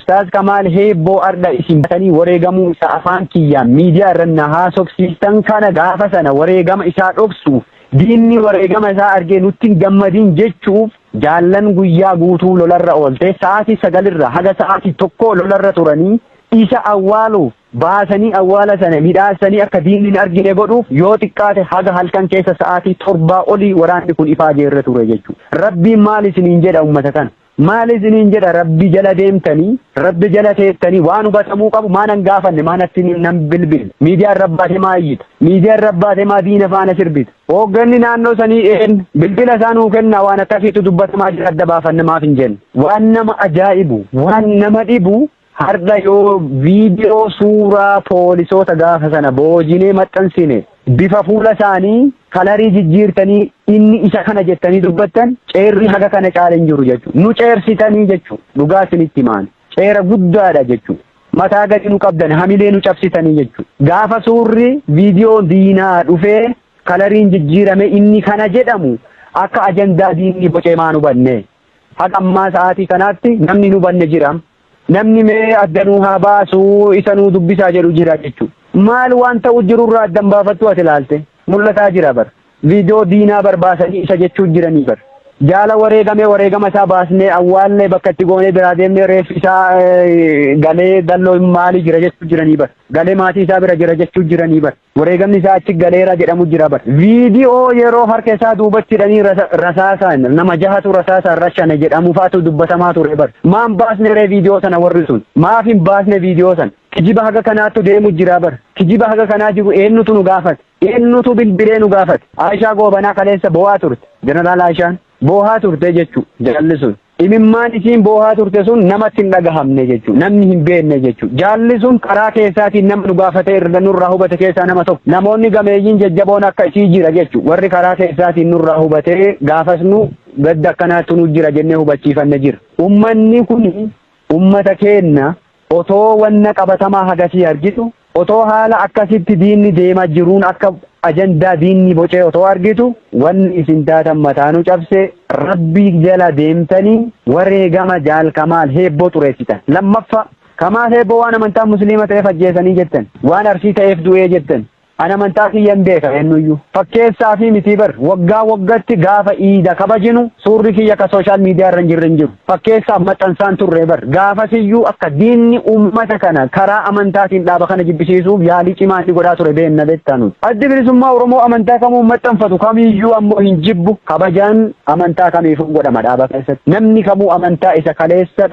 Ustaaz Kamaal Heebboo arda isin batanii wareegamuu isa afaan kiyyaa miidiyaa irra na haasofsiistan kana gaafa sana wareegama isaa dhoksuuf diinni wareegama isaa argee nutti hin gammadin jechuuf jaallan guyyaa guutuu lolarra oolte sa'aatii 9 haga sa'aatii 1 lolarra turanii isa awwaaluuf baasanii awwaala sana midhaasanii akka diinni hin argine godhuuf yoo xiqqaate haga halkan keessa sa'aatii 7 olii waraanni kun ifaa jeerra ture jechuudha. Rabbiin maal isiniin jedha ummata kana? Maal isiniin jedha? Rabbi jala deemtanii rabbi jala teettanii waan hubatamuu qabu maanan gaafanne maanatti nan bilbil miidiyaan rabbaate maa iyyita miidiyaan rabbaate maa diina faana sirbita hoogganni naannoo sanii bilbila isaanuu kenna waan akkasiitu dubbatamaa jira adda baafanne maaf hin jenne waan nama ajaa'ibu waan nama dhibu har'a yoo viidiyoo suuraa poolisoota gaafa sana boojinee maxxansine bifa fuula isaanii kalarii jijjiirtanii inni isa kana jettanii dubbattan ceerri haga kana caala hin jiru jechuudha. Nu ceersitanii jechuudha. Dhugaa isinitti himaan ceera guddaadha jechuudha. Mataa gadi nu qabdan hamilee nu cabsitanii jechuudha. Gaafa suurri viidiyoo diinaa dhufee kalariin jijjiirame inni kana jedhamu akka ajandaa diinni bocee maa nu banne. Haga ammaa sa'aatii kanaatti namni nu banne jira. Namni mee addanuu haa baasuu isa nuu dubbisaa jedhu jira jechuudha. Maal waan ta'u jirurraa addan baafattu ati ilaalte mul'ataa jira bar viidiyoo diinaa barbaasanii isa jechuun jiranii bar jaala wareegama isaa baasnee awwaallee bakka itti goonee biraa deemnee reeffi isaa galee dalloo maalii jira jechuun jiranii bar galee maatii isaa bira jira jechuun jiranii bar wareegamni isaa achi galeera jedhamu jira bar viidiyoo yeroo harka isaa duubatti hidhanii rasaasaan nama jahatu rasaasaan rashane jedhamu faatu dubbatamaa ture bar maan baasne ree viidiyoo sana warri sun maaf hin baasne viidiyoo sana kijiba haga kanaattu deemu jira bar kijiba haga kanaa jiru eenyutu nu gaafate eenyutu bilbilee nu gaafate Aishaa Goobanaa kaleessa boohaa turte jeneraal Aishaan boohaa turte jechuudha jaalli sun imimmaan isiin boohaa turte sun namatti hin dhagahamne jechuudha namni hin beekne jechuudha jaalli sun karaa keessaatiin nama nu gaafate irra nurraa hubate keessaa nama tokko namoonni gameeyyiin jajjaboon akka isii jira jechuudha warri karaa keessaatiin nurraa hubatee gaafas nu gadda akkanaattu nu jira jennee hubachiifanne jira ummanni kun ummata keenna otoo wanna qabatamaa hagasii argitu otoo haala akkasitti diinni deemaa jiruun akka ajandaa diinni bocee otoo argitu wanni isin taatan mataanuu cabse rabbii jala deemtanii wareegama jaal Kamaal Heebboo xureessitan lammaffaa Kamaal Heebboo waan amantaa musliima ta'eef ajjeesanii jettan waan arsii ta'eef du'ee jettan ana amantaa kiyyan beeka eenyuyyuu fakkeessaa fi mitii bar waggaa waggatti gaafa iida kabajinu suurri kiyya akka sooshaal miidiyaa irra hin jirre hin jiru fakkeessaaf maxxansaan turre bar gaafasiyyuu akka diinni ummata kana karaa amantaatiin dhaaba kana jibbisiisuuf yaalii cimaa inni godhaa ture beenna beektaanu addi bilisummaa Oromoo amantaa kamuu maxxanfatu kamiyyuu ammoo hin jibbu kabajaan amantaa kamiifuu godhama dhaaba keessatti namni kamuu amantaa isa kaleessa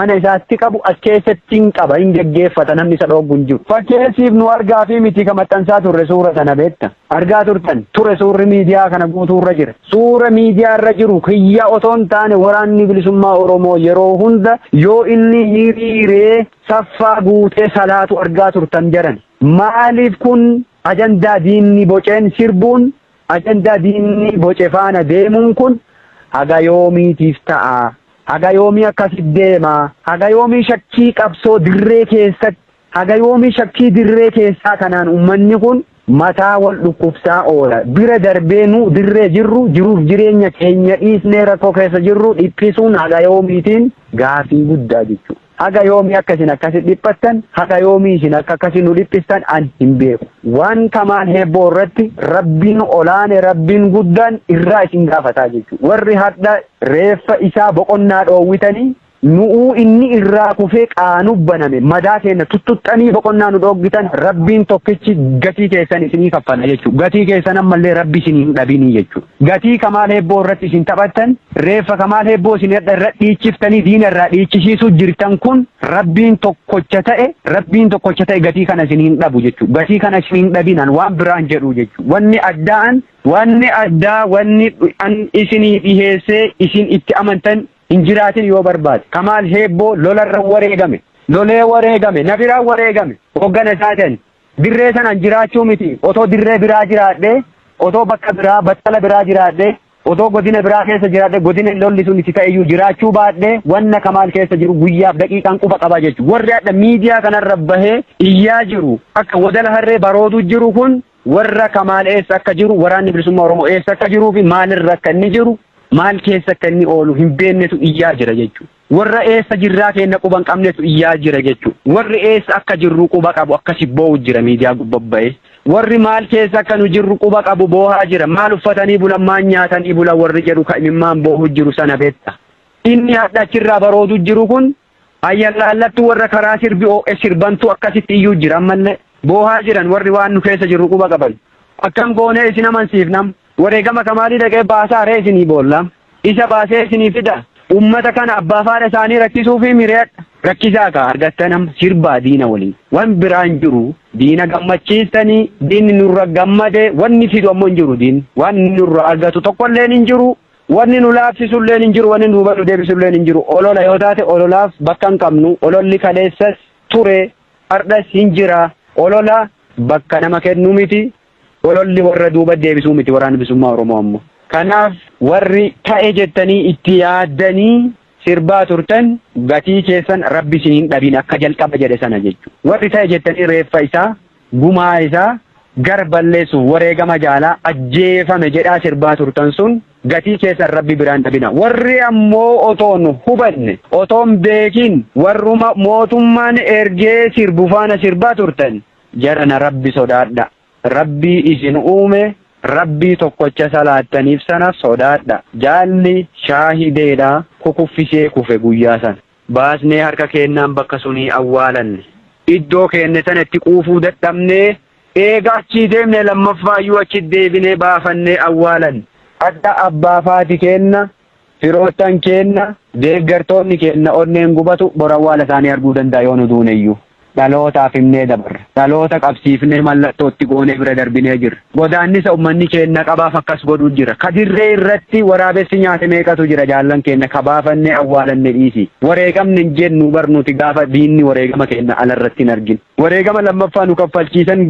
mana isaatti qabu as keessatti hin qaba hin geggeeffata namni isa dhooggu hin jiru fakkeessiif nu argaa fi mitii ka maxxansaa turre suura sana beekta argaa turtan ture suurri miidiyaa kana guutuurra jira suura miidiyaa irra jiru kiyya otoon taane waraanni bilisummaa Oromoo yeroo hunda yoo inni hiriiree saffaa guutee salaatu argaa turtan jedhan maaliif kun ajandaa diinni boceen sirbuun ajandaa diinni boce faana deemuun kun haga yoomiitiif ta'a haga yoomii akkasitti deema haga yoomii shakkii qabsoo dirree keessatti haga yoomii shakkii dirree keessaa kanaan ummanni kun mataa wal dhukkubsaa oola bira darbee nu dirree jirru jiruuf jireenya keenya dhiisnee rakkoo keessa jirru dhiphisuun haga yoomiitiin gaafii guddaa jechuudha. Haga yoomii akkasin akkasi dhiphattan haga yoomii isin akkasi nu dhiphistan an hin beeku. Waan Kamaal Heebboo irratti rabbiin olaane rabbiin guddaan irraa isin gaafataa jechuudha. Warri hadha reeffa isaa boqonnaa dhoowwitanii nu'uu inni irraa kufee qaanu baname madaa keenya tuttuxxanii boqonnaa nu dhooggitan rabbiin tokkichi gatii keessan isinii kaffala jechuudha. Gatii keessan ammallee rabbi isin hin dhabinii jechuudha. Gatii Kamaal Heebboo irratti isin taphattan reeffa Kamaal Heebboo isin irra dhiichiftanii diina irraa dhiichisiisuu jirtan kun rabbiin tokkocha ta'e gatii kana isin hin dhabu jechuudha. Gatii kana isin hin dhabinan waan biraan jedhu jechuudha. Wanni addaa wanni isinii dhiheessee isin itti amantan hin jiraatin yoo barbaade Kamaal Heebboo lolarra wareegame lolee wareegame nafiraan wareegame hoggana isaatiin dirree sanaan jiraachuu miti otoo dirree biraa jiraadhe otoo bakka biraa battala biraa jiraadhe otoo godina biraa keessa jiraadhe godina lolli sun itti ta'eyyuu jiraachuu baadhe wanna Kamaal keessa jiru guyyaaf daqiiqaan quba qaba jechuudha. Warri adda miidiyaa kanarra bahee iyyaa jiru akka wadala harree barooduu jiru kun warra Kamaal eessa akka jiru waraanni bilisummaa Oromoo eessa akka jiruu fi maalirra akka inni jiru maal keessa akka inni oolu hin beeknetu iyyaa jira jechuudha. Warra eessa jirraa keenya quba hin qabnetu iyyaa jira jechuudha. Warri eessa akka jirru quba qabu akkasi boo'u jira miidiyaa gubbabba'ee. Warri maal keessa akka nu jirru quba qabu boohaa jira. Maal uffatanii bulan maal nyaatanii bulan warri jedhu kan imimmaan boohu jiru sana beekta. Inni hadha achirraa baroodu jiru kun ayyaallaallattu warra karaa sirbi sirbantu akkasitti iyyuu jira ammallee boohaa jiran warri waan nu keessa jirru quba qaban. Akkam goonee isin amansiifnam. Wareegama kamaalii dhaqee baasaa ree isinii boolla. Isa baasee isinii fida. Ummata kana abbaa faadha isaanii rakkisuu fi mireedha. Rakkisaa ka argattanam sirbaa diina waliin. Wan biraan jiru diina gammachiistanii diinni nurra gammade wanni fidu ammoo hin jiru diin. Wanni nurra argatu tokkolleen hin jiru. Wanni nu laafsisulleen hin jiru. Wanni nu hubatu deebisulleen hin jiru. Olola yoo taate ololaaf bakka hin qabnu. Ololli kaleessas ture hardhas hin jira. Olola bakka nama kennu miti. Ololli warra duuba deebisuu miti waraana bilisummaa Oromoo ammoo. Kanaaf warri ta'e jettanii itti yaaddanii sirbaa turtan gatii keessan rabbi isiniin dhabin akka jalqaba jedhe sana jechuudha. Warri ta'e jettanii reeffa isaa gumaa isaa gar balleessuuf wareegama jaalaa ajjeefame jedhaa sirbaa turtan sun gatii keessan rabbi biraan dhabina. Warri ammoo otoon hubanne otoon beekin warruma mootummaan ergee sirbu faana sirbaa turtan jarana rabbi sodaadha. Rabbii isin uume rabbii tokkocha salaattaniif sana sodaadha. Jaalli shaahideedha kukuffisee kufe guyyaa sana. Baasnee harka kennaan bakka sunii awwaalanne. Iddoo keenne sana itti quufuu dadhabnee eega achii deemne lammaffaayyuu achi deebinee baafannee awwaalanne. Adda abbaa faati kenna, firoottan kenna, deeggartoonni kenna onneen gubatu bor awwaala isaanii arguu danda'a yoo nu duuneyyuu. Dhalootaaf himnee dabarra. Dhaloota qabsiifnee mallattootti goonee bira darbinee jirra. Godaannisa uummanni keenya qabaaf akkas godhuu jira. Kadirree irratti waraabessi nyaate meeqatu jira jaallan keenya kabaafannee awwaalanne dhiisi. Wareegamni hin jennu barnuuti gaafa diinni wareegama keenya alarratti hin argin. Wareegama lammaffaa nu kaffalchiisan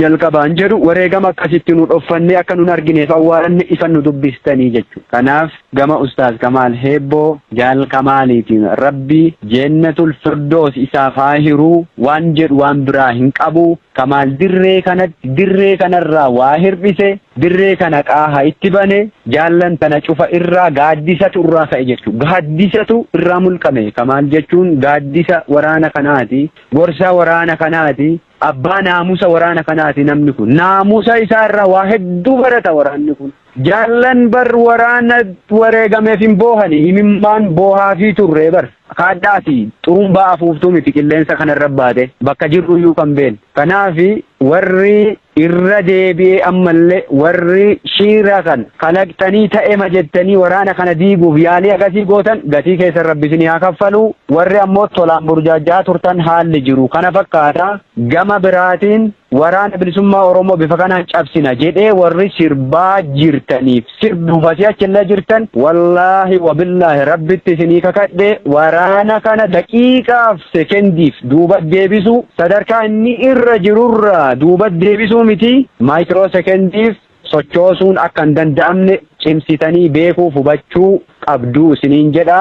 jalqabaan jedhu wareegama akkasitti nu dhoffannee akka nun argineef awwaalanne ifan nu dubbistanii jechuudha. Kanaaf gama Ustaaz Kamaal Heebboo jaal Kamaaliitiin rabbi Jannatul Firdoos isaaf haa hiruu waan jedhu waan biraa hin qabu. Kamaal dirree kanarraa waa hirbise dirree kana qaaha itti bane jaallan tana cufa irraa gaaddisatu irraa ka'e jechuudha. Gaaddisatu irraa mulqame. Kamaal jechuun gaaddisa waraana kanaati. Gorsa waraana kanaati. Abbaa naamusa waraana kanaati namni kun. Naamusa isaa irraa waa hedduu barata waraanni kun. Jaallan bar waraana wareegameef hin boohani himimmaan boohaa fi turree bar. Kaadhaati xurumbaa afuuftuu miti qilleensa kanarra baate bakka jirru iyyuu kan beenu. Kanaafi warri irra deebi'ee ammallee warri shiira kan kalaqxanii ta'ema jettanii waraana kana diiguuf yaalii akkasii gootan gatii keessan rabbi isinii haa kaffalu. Warri ammoo tolaan burjaajaa turtan haalli jiru kana fakkaata. Gama biraatiin waraana bilisummaa Oromoo bifa kanaan cabsina jedhee warri sirbaa jirtaniif sirbuuf asii achillee jirtan wallaahi wabillaahi rabbitti isinii kakadhe waraana kana daqiiqaaf sekendiif duuba deebisu sadarkaa inni irra jirurra duuba deebisuu miti maayikiroo sekendiif sochoosuun akka hin danda'amne cimsitanii beekuuf hubachuu qabduu isiniin jedha.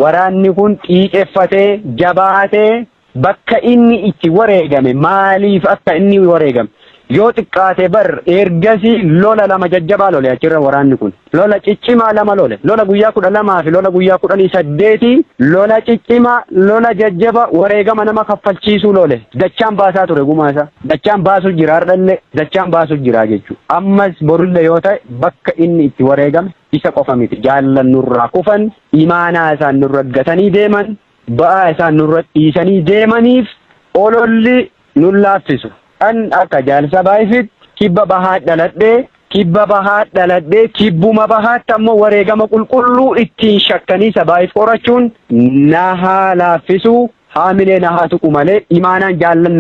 Waraanni kun xiiqeffatee jabaatee bakka inni itti wareegame maaliif akka inni wareegame yoo xiqqaate bar ergasii lola lama jajjabaa lole achirra waraanni kun lola ciccimaa lama lole lola guyyaa 12 fi lola guyyaa 18 lola ciccimaa lola jajjaba wareegama nama kaffalchiisuu lole dachaan baasaa ture gumaasa dachaan baasu jira hardhalle dachaan baasu jira jechuudha. Ammas borulle yoo ta'e bakka inni itti wareegame isa qofa miti jaallan nurraa kufan imaanaa isaan nurra gatanii deeman ba'aa isaan nurra dhiisanii deemaniif ololli nun laaffisu. An akka jaalsa baay'ifit kibba bahaa dhaladhee kibbuma bahaatti ammoo wareegama qulqulluu ittiin shakkanii sabaayif qorachuun na haa laaffisu haamilee na haa tuqu malee imaanaan jaallan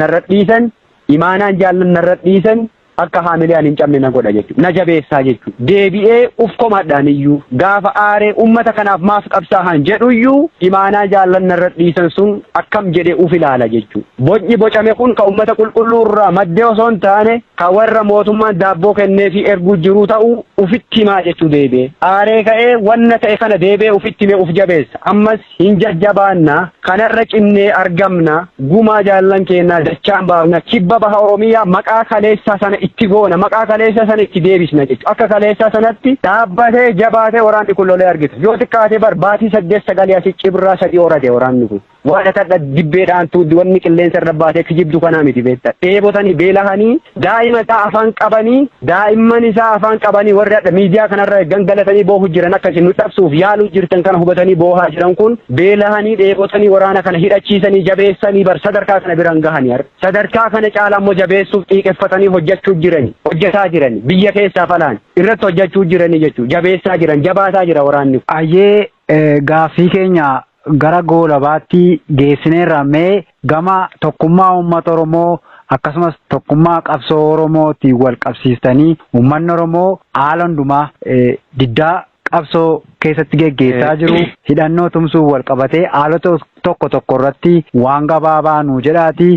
narra dhiisan akka haamileen hin cabne na godha jechuudha. Na jabeessaa jechuudha. Deebi'ee uf komadhaan iyyuu gaafa aaree ummata kanaaf maaf qabsaahan jedhu iyyuu imaanaa jaallan narra dhiisan sun akkam jedhee uf ilaala jechuudha. Bocni bocame kun ka ummata qulqulluu irraa maddee osoo hin taane ka warra mootummaan daabboo kennee fi erguu jiru ta'uu ufitti himaa jechuu deebi'ee. Aaree ka'ee wanna ta'e kana deebi'ee ufitti himee uf jabeessa. Ammas hin jajjabaanna kanarra cimnee argamna gumaa jaallan keenyaa dachaan baafna kibba baha Oromiyaa maqaa kaleessaa sana itti goona maqaa kaleessa sana itti deebisna jechuudha. Akka kaleessa sanatti dhaabbatee jabaatee waraanni kun lolee argita. Yoo xiqqaatee barbaatii 8-9 asii cibraa 3 horate waraanni kun. Waan akka dibbeedhaan tuuddi wanni qilleensa irra baatee kijibdu kanaa miti beekta. Dheebotanii beelahanii daa'ima isaa afaan qabanii daa'imman isaa afaan qabanii warri adda miidiyaa kanarra gangalatanii boohu jiran akkasiin nu dhabsuuf yaaluu jirtan kana hubatanii boohaa jiran kun beelahanii dheebotanii waraana kana hidhachiisanii jabeessanii bar sadarkaa kana biraan gahanii sadarkaa kana caalaa immoo jabeessuuf xiiqeffatanii hojjechuu jirani hojjetaa jirani biyya keessaa falaan irratti hojjechuu jirani jechuudha jabeessaa jiran jabaataa jira waraanni. Ayyee gaaffii keenya gara goolabaatti geessineerra mee gama tokkummaa uummata Oromoo akkasumas tokkummaa qabsoo Oromootiin wal qabsiistanii uummanni Oromoo haala hundumaa diddaa qabsoo keessatti geggeessaa jiru hidhannoo tumsuun wal qabatee haalota tokko irratti waan gabaabaa nuu jedhaati.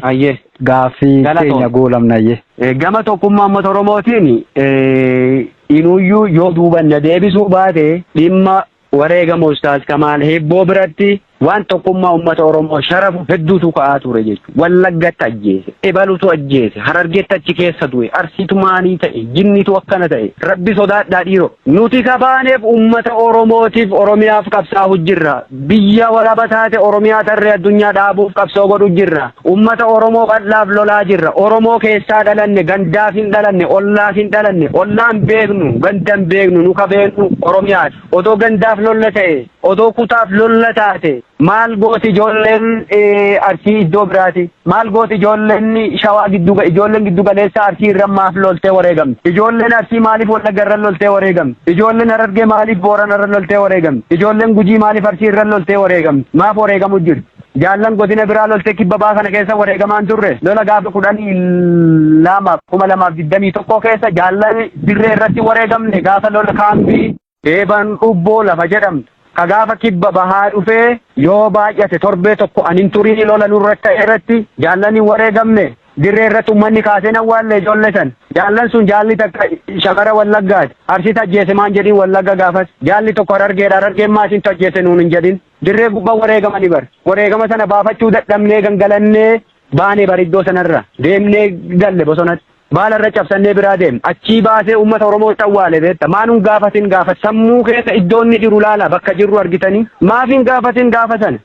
Gaaffii keenya goolabnayyee. Gama tokkummaa uummata Oromootiin inuyyuu yoo duubanna deebisuu baate dhimma wareegama Ustaaz Kamaal Hebboo biratti waan tokkummaa uummata Oromoo sharafu hedduutu ka'aa ture jechuudha. Wallaggatti ajjeese, Ebalutu ajjeese, Harargeetti achi keessa du'e, Arsiitu maalii ta'e, Jinnitu akkana ta'e, Rabbi sodaadhaa dhiiroo. Nuti kabaaneef uummata Oromootiif Oromiyaaf qabsaa'u jirra. Biyya walaba taate Oromiyaa tarree addunyaa dhaabuuf qabsoo godhu jirra. Uummata Oromoo bal'aaf lolaa jirra. Oromoo keessaa dhalanne, gandaaf hin dhalanne, ollaaf hin dhalanne, ollaan beeknu, gandan beeknu, nu kabeennu Oromiyaati. Odoo gandaaf lolla ta'e, odoo kutaaf lolla taate. Maal gooti ijoolleen Arsii iddoo biraati. Maal gooti ijoolleen Shawaa ijoolleen giddu galeessa Arsii irra maaf loltee wareegamti. Ijoolleen Arsii maaliif Wallagga irra loltee wareegamti. Ijoolleen Harargee maaliif Boorana irra loltee wareegamti. Ijoolleen Gujii maaliif Arsii irra loltee wareegamti. Maaf wareegamu jiru. Jaallan godina biraa loltee kibba baa kana keessa wareegamaan turre. Lola gaafa 2021 keessa jaallan dirree irratti wareegamne gaafa lola kaambii eeban dhubboo lafa jedhamtu. Kagaafa kibba bahaa dhufee yoo baay'ate torbee tokko anin turii lola nurratti irratti jaallanii wareegamne dirree irratti uummanni kaaseen awwaallee ijoollee san jaallan sun jaalli takka shagara Wallaggaati Arsiitu ajjeese maan jedhin Wallagga gaafas jaalli tokko Harargeen maasiintu ajjeese nuun hin jedhin dirree gubbaa wareegamanii bar wareegama sana baafachuu dadhabnee gangalannee baanee bar iddoo sanarra deemnee galle bosonatti. Maalarra cabsannee biraa deem achii baasee uummata Oromoo awwaale beekta maanuun gaafatin gaafat sammuu keessa iddoon ni jiru laala bakka jirru argitanii maafin gaafatin gaafatan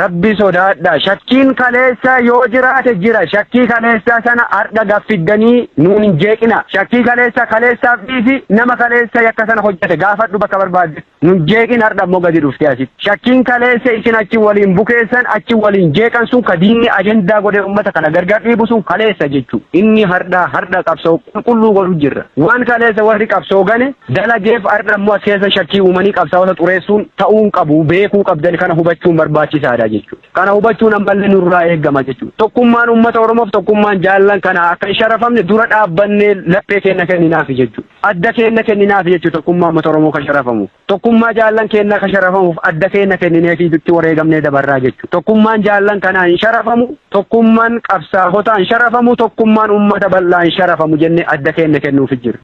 Rabbi sodaadha shakkiin kaleessa yoo jiraate jira shakkii kaleessa sana har'a gaffiddanii nuun hin jeeqina shakkii kaleessaaf dhiisi nama kaleessa yakka sana hojjete gaafadhu bakka barbaadde nun jeeqin har'a immoo gadi dhuftee asitti shakkiin kaleessa isin achi waliin bukeessan achi waliin jeeqan sun ka diinni ajendaa godhee uummata kana gargar dhiibu sun kaleessa jechuudha. Inni har'a qabsoo qulqulluu godhu jirra. Waan kaleessa warri qabsoo gane dalageef har'a immoo as keessa shakkii uumanii qabsaa'ota xureessuun ta'uun qabu beekuu qabdan kana hubachuun barbaachisaadha jechuudha. Kana hubachuun ammallee nurraa eegama jechuudha. Tokkummaan uummata Oromoof tokkummaan jaallan kana akka hin sharafamne dura dhaabbannee laphee keenya kenninaaf jechuudha. Adda keenya kenninaaf jechuudha tokkummaa uummata Oromoo kan sharafamu. Tokkummaa jaallan keenya kan sharafamuuf adda keenya kennineef itti wareegamnee dabarraa jechuudha. Tokkummaan jaallan kanaa hin sharafamu, tokkummaan qabsaa'otaa hin sharafamu, tokkummaan uummata bal'aa hin sharafamu jennee adda keenya kennuuf jira.